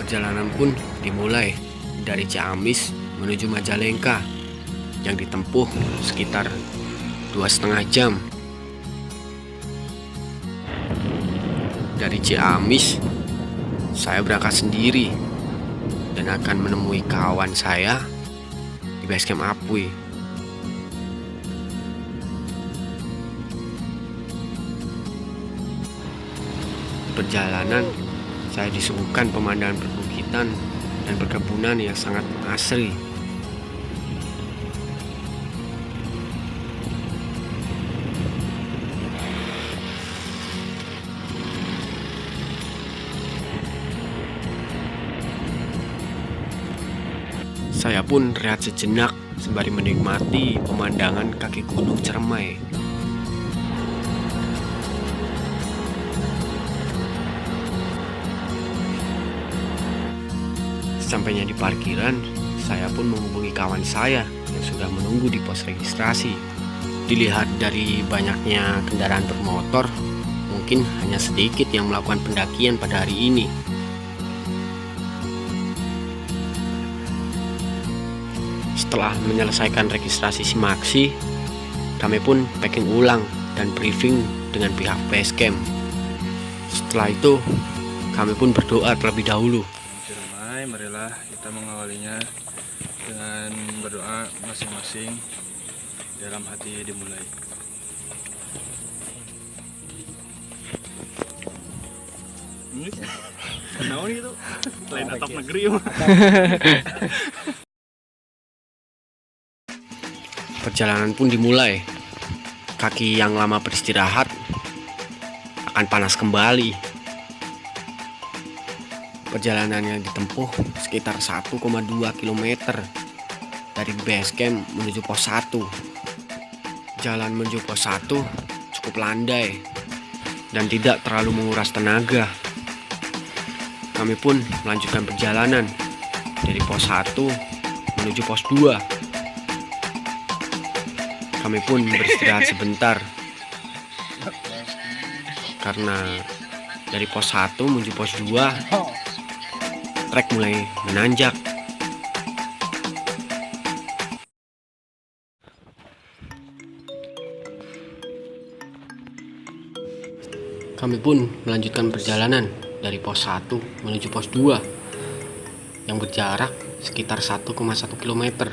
Perjalanan pun dimulai dari Ciamis menuju Majalengka yang ditempuh sekitar 2,5 jam. Dari Ciamis, saya berangkat sendiri dan akan menemui kawan saya di basecamp Apui. Di perjalanan, saya disuguhkan pemandangan perbukitan dan perkebunan yang sangat asri. Saya pun rehat sejenak sembari menikmati pemandangan kaki Gunung Ciremai. Sampainya di parkiran, saya pun menghubungi kawan saya yang sudah menunggu di pos registrasi. Dilihat dari banyaknya kendaraan bermotor, mungkin hanya sedikit yang melakukan pendakian pada hari ini. Setelah menyelesaikan registrasi SIMAKSI, kami pun packing ulang dan briefing dengan pihak basecamp. Setelah itu, kami pun berdoa terlebih dahulu. Marilah kita mengawalinya dengan berdoa masing-masing dalam hati dimulai. Kenapa gitu? Lain atap negeri. Perjalanan pun dimulai. Kaki yang lama beristirahat akan panas kembali. Perjalanan yang ditempuh sekitar 1,2 km dari basecamp menuju pos 1. Jalan menuju pos 1 cukup landai dan tidak terlalu menguras tenaga. Kami pun melanjutkan perjalanan dari pos 1 menuju pos 2. Kami pun beristirahat sebentar karena dari pos 1 menuju pos 2 trek mulai menanjak. Kami pun melanjutkan perjalanan dari pos 1 menuju pos 2 yang berjarak sekitar 1,1 km.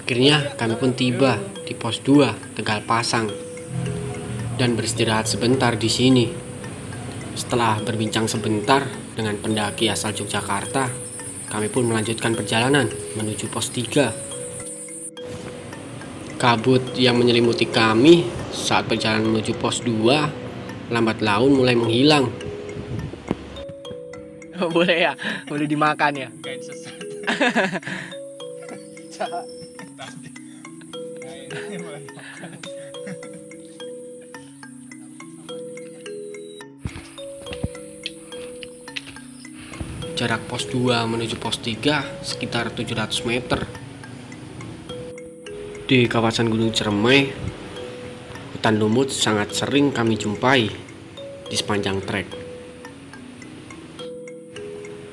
Akhirnya kami pun tiba di pos 2 Tegal Pasang dan beristirahat sebentar di sini. Setelah berbincang sebentar dengan pendaki asal Yogyakarta, kami pun melanjutkan perjalanan menuju pos 3. Kabut yang menyelimuti kami saat perjalanan menuju pos 2 lambat laun mulai menghilang. Boleh ya, boleh dimakan ya. Jarak pos 2 menuju pos 3 sekitar 700 meter. Di kawasan Gunung Ciremai, hutan lumut sangat sering kami jumpai di sepanjang trek.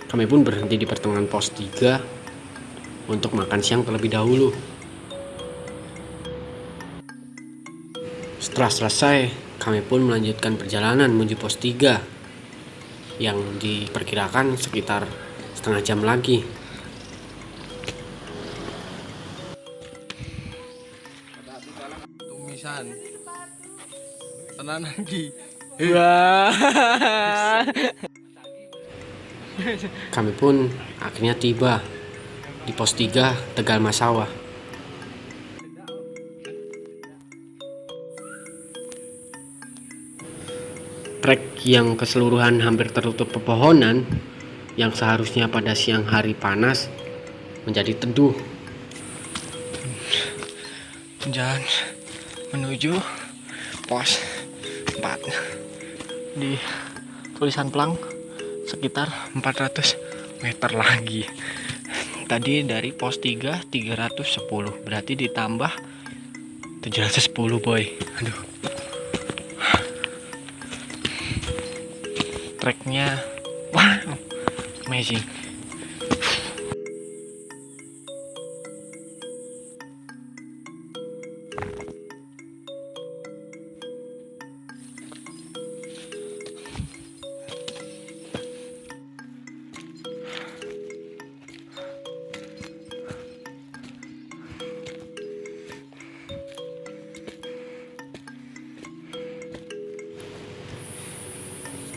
Kami pun berhenti di pertengahan pos 3 untuk makan siang terlebih dahulu. Setelah selesai, kami pun melanjutkan perjalanan menuju pos 3 yang diperkirakan sekitar setengah jam lagi. Tumisan. Tenanan ki. Wah. Kami pun akhirnya tiba di pos 3 Tegal Masawah. Trek yang keseluruhan hampir tertutup pepohonan yang seharusnya pada siang hari panas menjadi teduh. Jalan menuju pos 4. Di tulisan pelang sekitar 400 meter lagi. tadi dari pos 3 310, berarti ditambah 710 boy. Aduh, treknya wow, amazing.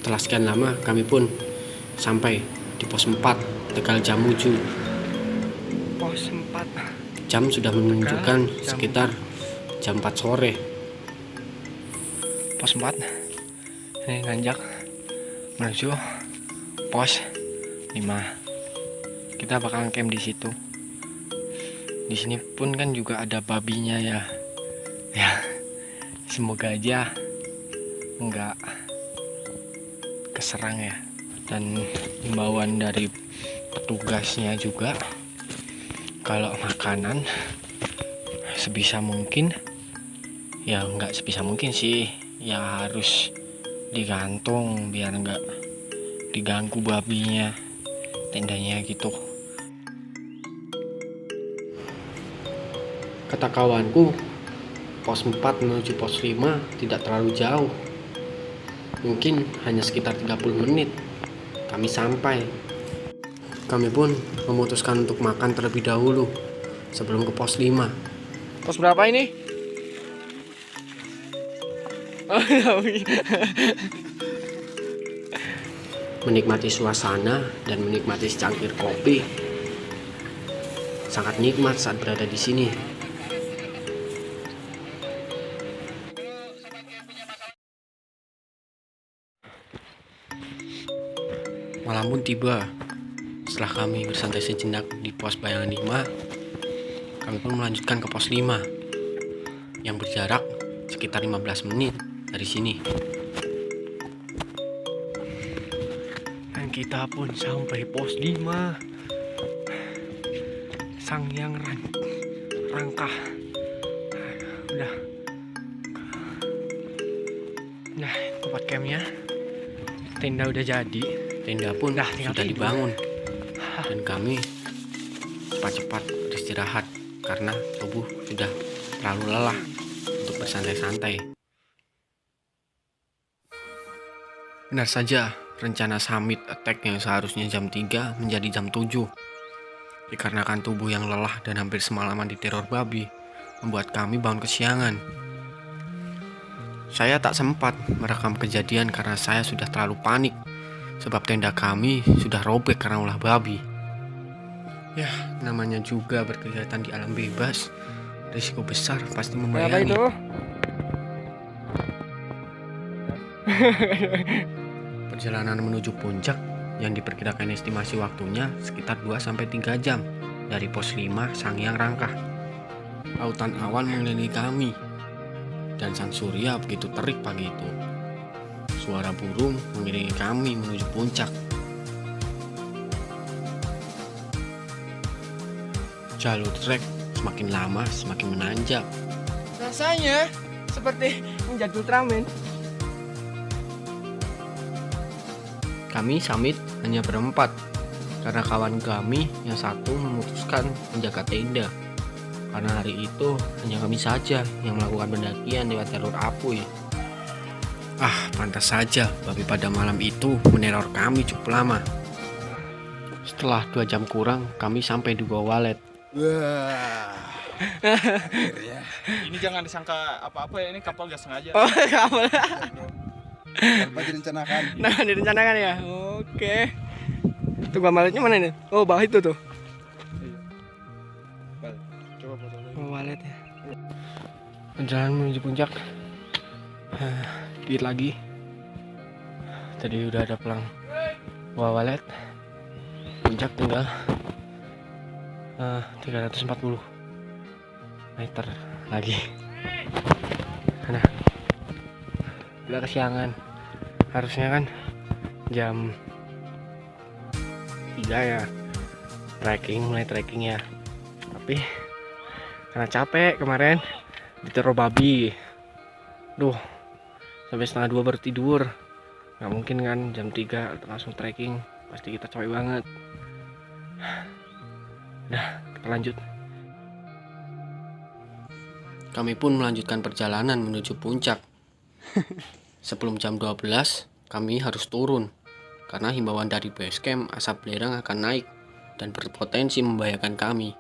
Setelah sekian lama kami pun sampai di pos 4 Tegal Jamuju. Pos 4. Jam sudah menunjukkan Jam sekitar jam 4 sore. Pos 4 ini nanjak menuju pos 5. Kita bakal camp di situ. Di sini pun kan juga ada babinya ya. Ya, semoga aja enggak keserang ya. Dan himbauan dari petugasnya juga, kalau makanan sebisa mungkin, ya nggak sebisa mungkin sih, ya harus digantung biar nggak diganggu babinya, tendanya gitu. Kata kawanku, pos 4 menuju pos 5 tidak terlalu jauh. Mungkin hanya sekitar 30 menit kami sampai. Kami pun memutuskan untuk makan terlebih dahulu sebelum ke pos 5. Pos berapa ini? Oh, Menikmati suasana dan menikmati secangkir kopi. Sangat nikmat saat berada di sini. Malam pun tiba. Setelah kami bersantai sejenak di pos bayangan 5, kami pun melanjutkan ke pos 5 yang berjarak sekitar 15 menit dari sini. Dan kita pun sampai pos 5. Sangyang Rangkah. Udah tempat campnya. Tenda udah jadi. Tenda pun Nah, tinggal sudah tidur. dibangun dan kami cepat-cepat beristirahat karena tubuh sudah terlalu lelah untuk bersantai-santai. Benar saja, rencana summit attack yang seharusnya jam 3 menjadi jam 7. Dikarenakan tubuh yang lelah dan hampir semalaman diteror babi, membuat kami bangun kesiangan. Saya tak sempat merekam kejadian karena saya sudah terlalu panik, sebab tenda kami sudah robek karena ulah babi. Ya, namanya juga berkegiatan di alam bebas, risiko besar pasti membayangi. Perjalanan menuju puncak yang diperkirakan estimasi waktunya sekitar 2-3 jam dari pos 5 Sangyang Rangkah. Lautan awan mengelilingi kami dan sang surya begitu terik pagi itu. Suara burung mengiringi kami menuju puncak. Jalur trek semakin lama semakin menanjak. Rasanya seperti menjadi Ultraman. Kami summit hanya berempat karena kawan kami yang satu memutuskan menjaga tenda. Karena hari itu hanya kami saja yang melakukan pendakian lewat jalur Apuy. Pantas saja babi pada malam itu meneror kami cukup lama. Setelah 2 jam kurang, kami sampai di Gua Walet. Wah. Ini jangan disangka apa-apa ya, ini kapal gak sengaja. Oh, kapal. Tanpa direncanakan. Nah, direncanakan ya. Oke. Tuh Gua Waletnya mana nih? Oh, bawah itu tuh. Coba foto lagi. Gua Walet ya. Perjalanan menuju puncak. Dikit lagi. Tadi udah ada pelang Gua Walet. Puncak tinggal 340 meter lagi. Nah, udah kesiangan. Harusnya kan jam 3 ya. mulai trekking ya. Tapi karena capek kemarin diteror babi. Duh, sampai setengah 2 baru tidur. Nggak mungkin kan jam 3 langsung trekking, pasti kita capek banget. Udah, kita lanjut. Kami pun melanjutkan perjalanan menuju puncak. Sebelum jam 12, kami harus turun. Karena himbauan dari base camp, asap belerang akan naik dan berpotensi membahayakan kami.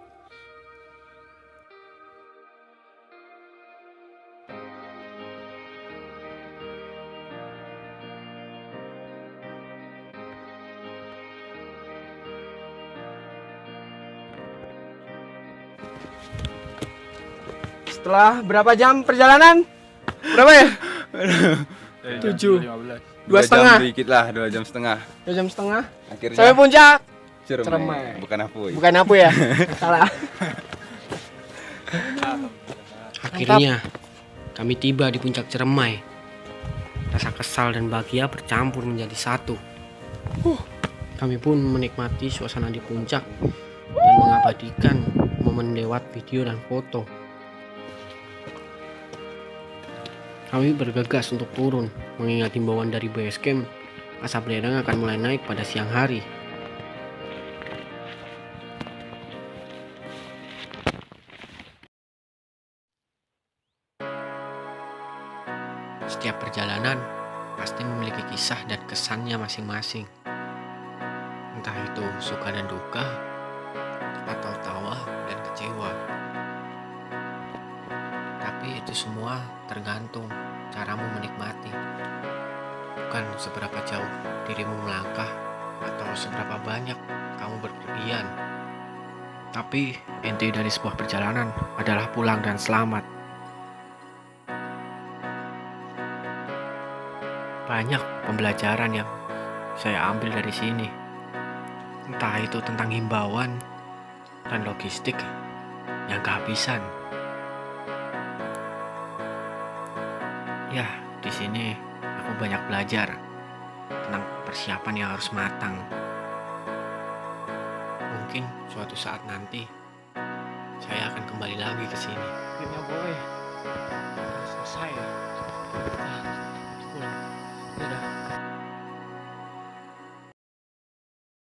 Setelah berapa jam perjalanan? Berapa ya? 7. 2 2,5. dikit lah, 2 jam setengah. 2 jam setengah. Akhirnya Sampai puncak. Ciremai. Bukan Apuy. Bukan apa ya? Salah. Akhirnya, kami tiba di puncak Ciremai. Rasa kesal dan bahagia bercampur menjadi satu. Kami pun menikmati suasana di puncak dan mengabadikan momen lewat video dan foto. Kami bergegas untuk turun, mengingat himbauan dari base camp, asap belerang akan mulai naik pada siang hari. Setiap perjalanan pasti memiliki kisah dan kesannya masing-masing. Entah itu suka dan duka, atau tawa dan kecewa. Tapi itu semua tergantung caramu menikmati. Bukan seberapa jauh dirimu melangkah atau seberapa banyak kamu berpergian. Tapi inti dari sebuah perjalanan adalah pulang dan selamat. Banyak pembelajaran yang saya ambil dari sini. Entah itu tentang himbauan dan logistik yang kehabisan. Ya, di sini aku banyak belajar tentang persiapan yang harus matang. Mungkin suatu saat nanti saya akan kembali lagi ke sini. Akhirnya boy, selesai. Pulang. Dadah.